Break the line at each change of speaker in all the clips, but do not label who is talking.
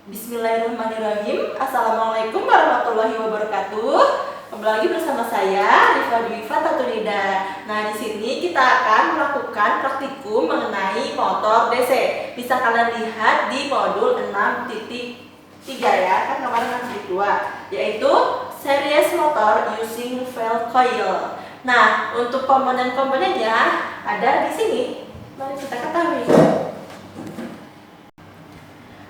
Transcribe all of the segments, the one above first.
Bismillahirrahmanirrahim. Assalamualaikum warahmatullahi wabarakatuh. Kembali lagi bersama saya Rifa Dwi Fatatulida. Nah, di sini kita akan melakukan praktikum mengenai motor DC. Bisa kalian lihat di modul 6.3 ya, kan kemarin 6.2, yaitu series motor using valve coil. Nah, untuk komponen-komponennya ada di sini. Mari kita ketahui.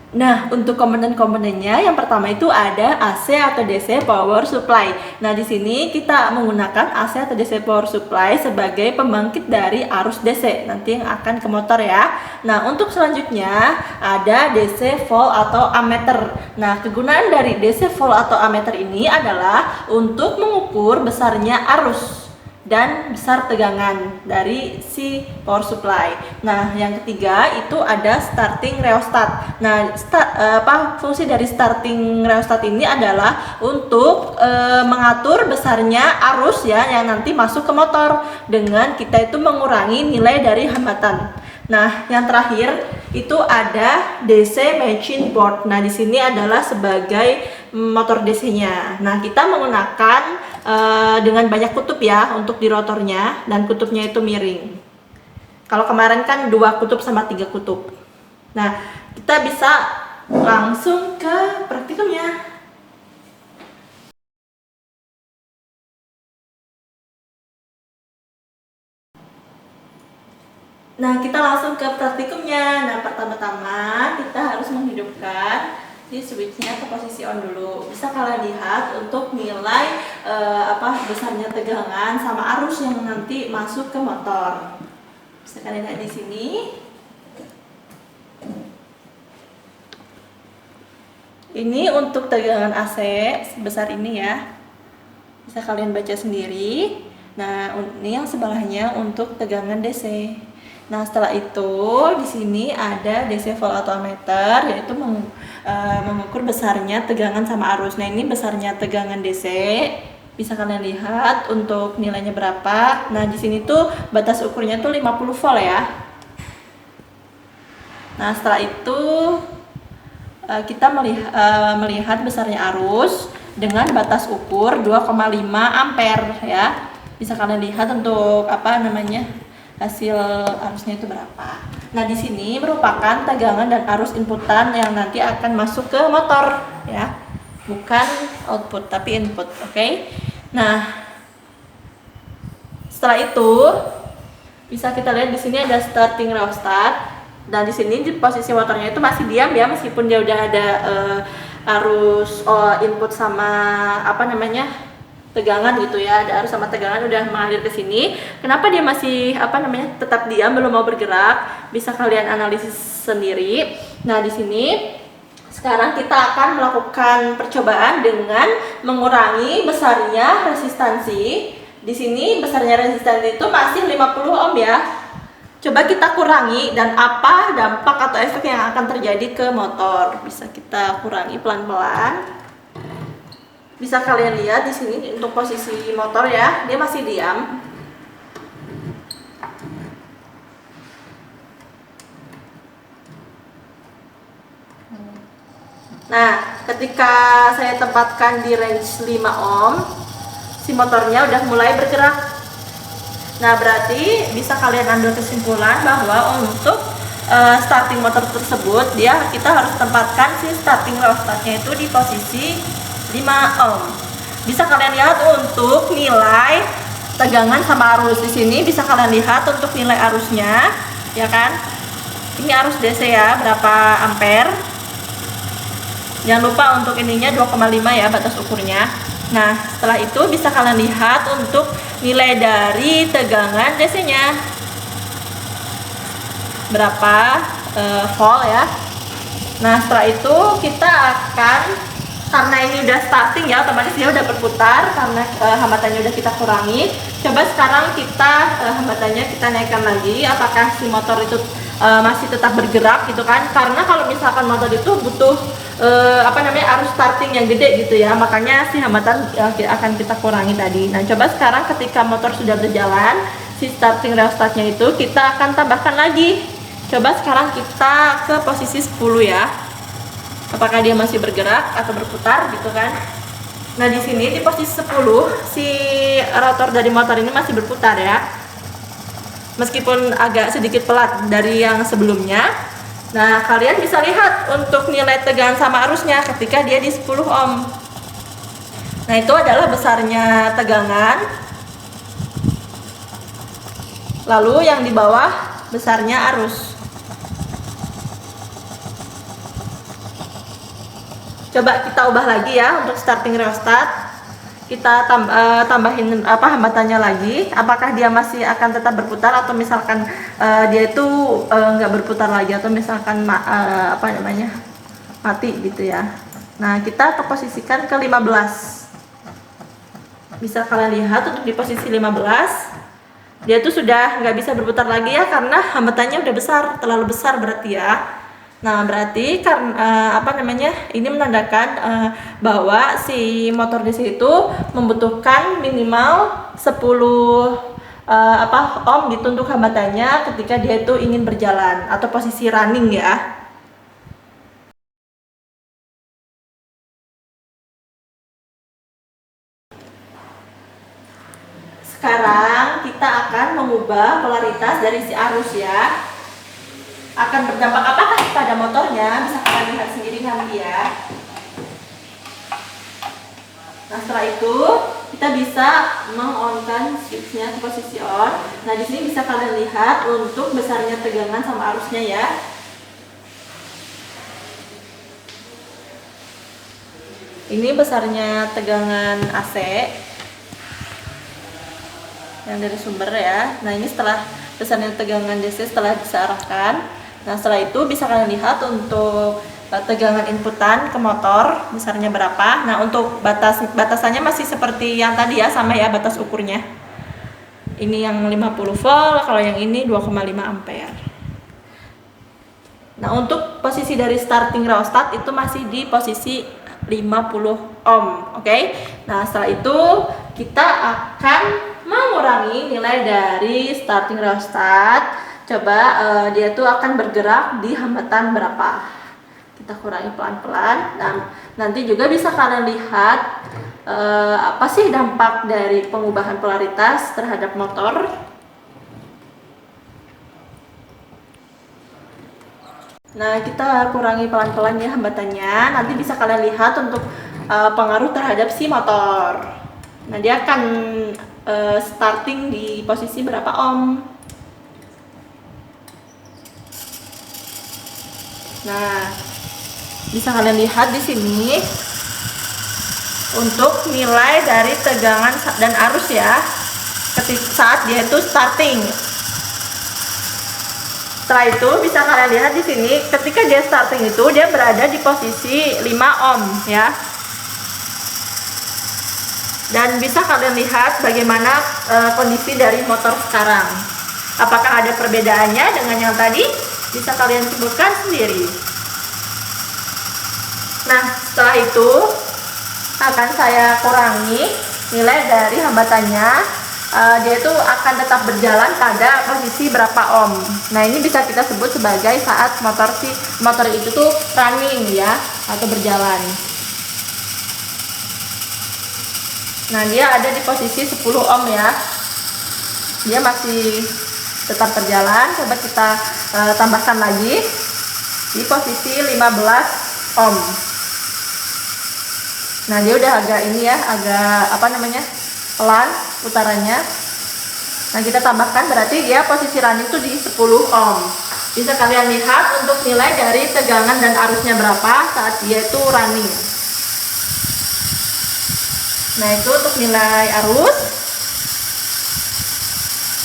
Nah, untuk komponen-komponennya yang pertama itu ada AC atau DC power supply. Nah, di sini kita menggunakan AC atau DC power supply sebagai pembangkit dari arus DC nanti yang akan ke motor ya. Nah, untuk selanjutnya ada DC volt atau ammeter. Nah, kegunaan dari DC volt atau ammeter ini adalah untuk mengukur besarnya arus dan besar tegangan dari si power supply. Nah, yang ketiga itu ada starting rheostat. Nah, fungsi dari starting rheostat ini adalah untuk mengatur besarnya arus ya yang nanti masuk ke motor dengan kita itu mengurangi nilai dari hambatan. Nah, yang terakhir itu ada DC machine board. Nah, di sini adalah sebagai motor DC-nya. Nah, kita menggunakan dengan banyak kutub ya untuk di rotornya, dan kutubnya itu miring. Kalau kemarin kan 2 kutub sama 3 kutub. Nah, kita bisa langsung ke praktikumnya. Nah, kita langsung ke praktikumnya. Nah, pertama-tama kita harus menghidupkan si switchnya ke posisi on dulu. Bisa kalian lihat untuk nilai besarnya tegangan sama arus yang nanti masuk ke motor. Bisa kalian lihat di sini. Ini untuk tegangan AC sebesar ini ya. Bisa kalian baca sendiri. Nah, ini yang sebelahnya untuk tegangan DC. Nah, setelah itu di sini ada DC volt atau ammeter, yaitu mengukur besarnya tegangan sama arus. Nah, ini besarnya tegangan DC. Bisa kalian lihat untuk nilainya berapa. Nah, di sini tuh batas ukurnya tuh 50 volt ya. Nah, setelah itu kita melihat besarnya arus dengan batas ukur 2,5 ampere ya. Bisa kalian lihat untuk hasil arusnya itu berapa. Nah, di sini merupakan tegangan dan arus inputan yang nanti akan masuk ke motor ya. Bukan output tapi input, oke? Nah, setelah itu bisa kita lihat di sini ada starting rheostat, dan di sini di posisi motornya itu masih diam ya, meskipun dia udah ada arus input sama tegangan gitu ya, ada arus sama tegangan udah mengalir ke sini. Kenapa dia masih tetap diam, belum mau bergerak? Bisa kalian analisis sendiri. Nah, di sini sekarang kita akan melakukan percobaan dengan mengurangi besarnya resistansi. Di sini besarnya resistansi itu masih 50 ohm ya. Coba kita kurangi dan apa dampak atau efek yang akan terjadi ke motor. Bisa kita kurangi pelan-pelan. Bisa kalian lihat di sini untuk posisi motor ya, dia masih diam. Nah, ketika saya tempatkan di range 5 ohm, si motornya udah mulai bergerak. Nah, berarti bisa kalian ambil kesimpulan bahwa untuk starting motor tersebut kita harus tempatkan si starting rheostatnya itu di posisi 5 ohm. Bisa kalian lihat untuk nilai tegangan sama arus. Di sini bisa kalian lihat untuk nilai arusnya, ya kan? Ini arus DC ya, berapa ampere. Jangan lupa untuk ininya 2,5 ya batas ukurnya. Nah, setelah itu bisa kalian lihat untuk nilai dari tegangan DC-nya. Berapa volt ya. Nah, setelah itu kita akan, karena ini udah starting ya, otomatis dia udah berputar karena hambatannya udah kita kurangi. Coba sekarang kita hambatannya kita naikkan lagi, apakah si motor itu masih tetap bergerak gitu kan? Karena kalau misalkan motor itu butuh arus starting yang gede gitu ya, makanya si hambatan akan kita kurangi tadi. Nah, coba sekarang ketika motor sudah berjalan, si starting rheostatnya itu kita akan tambahkan lagi. Coba sekarang kita ke posisi 10 ya. apakah dia masih bergerak atau berputar gitu kan. Nah, di sini di posisi 10 si rotor dari motor ini masih berputar ya. Meskipun agak sedikit pelat dari yang sebelumnya. Nah, kalian bisa lihat untuk nilai tegangan sama arusnya ketika dia di 10 ohm. Nah, itu adalah besarnya tegangan. Lalu yang di bawah besarnya arus. Coba kita ubah lagi ya untuk starting rheostat. Kita tambahin hambatannya lagi. Apakah dia masih akan tetap berputar atau misalkan dia itu nggak berputar lagi atau misalkan mati gitu ya. Nah, kita posisikan ke 15. Bisa kalian lihat untuk di posisi 15 dia tuh sudah nggak bisa berputar lagi ya, karena hambatannya udah besar, terlalu besar berarti ya. Nah, berarti karena ini menandakan bahwa si motor DC itu membutuhkan minimal 10 ohm gitu untuk hambatannya ketika dia itu ingin berjalan atau posisi running ya. Sekarang kita akan mengubah polaritas dari si arus ya. Akan berdampak apakah pada motornya, bisa kalian lihat sendiri nanti ya. Nah, setelah itu kita bisa meng-on-kan switchnya ke posisi on. Nah, di sini bisa kalian lihat untuk besarnya tegangan sama arusnya ya. Ini besarnya tegangan AC yang dari sumber ya. Nah, ini setelah besarnya tegangan DC setelah disearahkan. Nah, setelah itu bisa kalian lihat untuk tegangan inputan ke motor besarnya berapa. Nah, untuk batasannya masih seperti yang tadi ya, sama ya batas ukurnya. Ini yang 50 volt, kalau yang ini 2,5 ampere. Nah, untuk posisi dari starting rheostat itu masih di posisi 50 ohm, oke? Nah, setelah itu kita akan mengurangi nilai dari starting rheostat. Coba dia tuh akan bergerak di hambatan berapa. Kita kurangi pelan-pelan. Nah, nanti juga bisa kalian lihat apa sih dampak dari pengubahan polaritas terhadap motor. Nah, kita kurangi pelan-pelan ya hambatannya. Nanti bisa kalian lihat untuk pengaruh terhadap si motor. Nah, dia akan starting di posisi berapa ohm. Nah, bisa kalian lihat di sini untuk nilai dari tegangan dan arus ya saat dia itu starting. Setelah itu bisa kalian lihat di sini ketika dia starting itu dia berada di posisi 5 ohm ya. Dan bisa kalian lihat bagaimana kondisi dari motor sekarang. Apakah ada perbedaannya dengan yang tadi? Bisa kalian simpulkan sendiri. Nah, setelah itu akan saya kurangi nilai dari hambatannya. Dia itu akan tetap berjalan pada posisi berapa ohm. Nah, ini bisa kita sebut sebagai saat motor itu tuh running ya, atau berjalan. Nah, dia ada di posisi 10 ohm ya. Dia masih tetap berjalan. Coba kita tambahkan lagi di posisi 15 ohm. Nah, dia udah agak ini ya, agak pelan putarannya. Nah, kita tambahkan berarti dia posisi running itu di 10 ohm. Bisa kalian lihat untuk nilai dari tegangan dan arusnya berapa saat dia itu running. Nah, itu untuk nilai arus.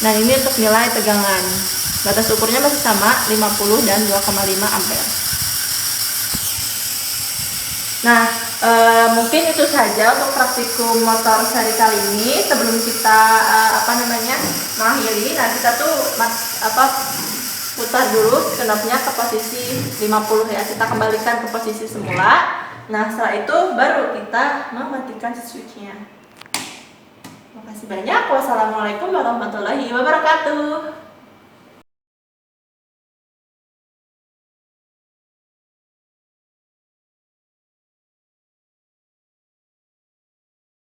Nah, ini untuk nilai tegangan. Batas ukurnya masih sama, 50 dan 2,5 ampere. Nah, mungkin itu saja untuk praktikum motor seri kali ini. Sebelum kita mengakhiri, nah kita tuh putar dulu knopnya ke posisi 50 ya. Kita kembalikan ke posisi semula. Nah, setelah itu baru kita mematikan switchnya. Terima kasih banyak. Wassalamualaikum warahmatullahi wabarakatuh.